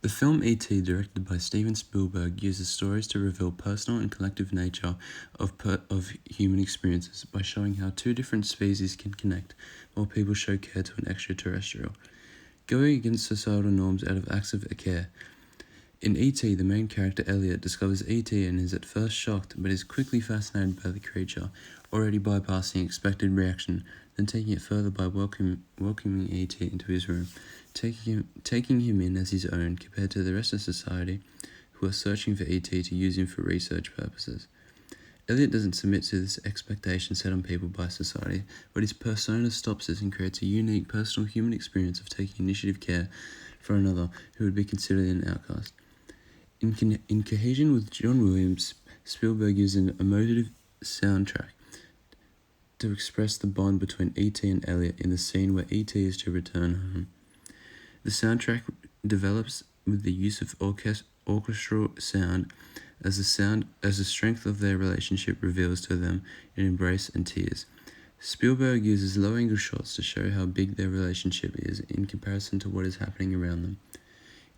The film E.T., directed by Steven Spielberg, uses stories to reveal personal and collective nature of human experiences by showing how two different species can connect while people show care to an extraterrestrial, going against societal norms out of acts of care. In E.T., the main character Elliot discovers E.T. and is at first shocked, but is quickly fascinated by the creature, already bypassing expected reaction, then taking it further by welcoming E.T. into his room, taking him in as his own compared to the rest of society, who are searching for E.T. to use him for research purposes. Elliot doesn't submit to this expectation set on people by society, but his persona stops this and creates a unique personal human experience of taking initiative care for another who would be considered an outcast. In cohesion with John Williams, Spielberg used an emotive soundtrack to express the bond between E.T. and Elliot in the scene where E.T. is to return home. The soundtrack develops with the use of orchestral sound as the strength of their relationship reveals to them in embrace and tears. Spielberg uses low-angle shots to show how big their relationship is in comparison to what is happening around them.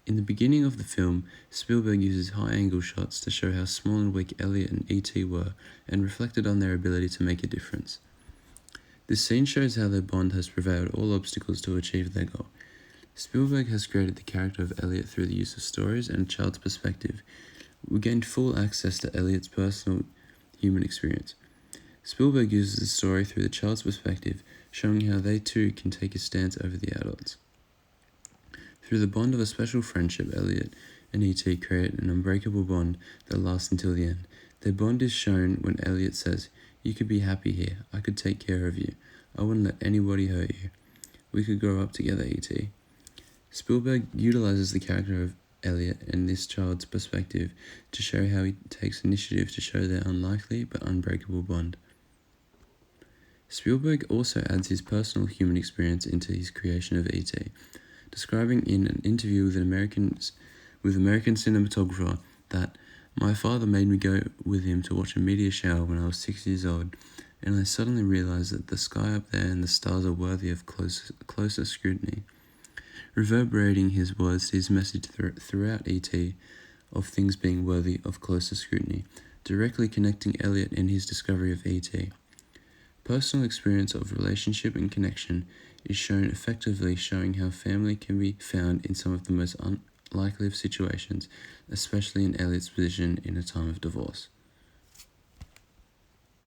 In the beginning of the film, Spielberg uses high-angle shots to show how small and weak Elliot and E.T. were and reflected on their ability to make a difference. This scene shows how their bond has prevailed all obstacles to achieve their goal. Spielberg has created the character of Elliot through the use of stories and a child's perspective. We gained full access to Elliot's personal human experience. Spielberg uses the story through the child's perspective, showing how they too can take a stance over the adults. Through the bond of a special friendship, Elliot and E.T. create an unbreakable bond that lasts until the end. Their bond is shown when Elliot says, "You could be happy here. I could take care of you. I wouldn't let anybody hurt you. We could grow up together, E.T." Spielberg utilizes the character of Elliot and this child's perspective to show how he takes initiative to show their unlikely but unbreakable bond. Spielberg also adds his personal human experience into his creation of E.T., describing in an interview with American cinematographer that, "My father made me go with him to watch a meteor shower when I was 6 years old, and I suddenly realized that the sky up there and the stars are worthy of closer scrutiny," reverberating his words to his message throughout E.T. of things being worthy of closer scrutiny, directly connecting Elliot in his discovery of E.T. Personal experience of relationship and connection is shown effectively, showing how family can be found in some of the most unlikely of situations, especially in Elliot's position in a time of divorce.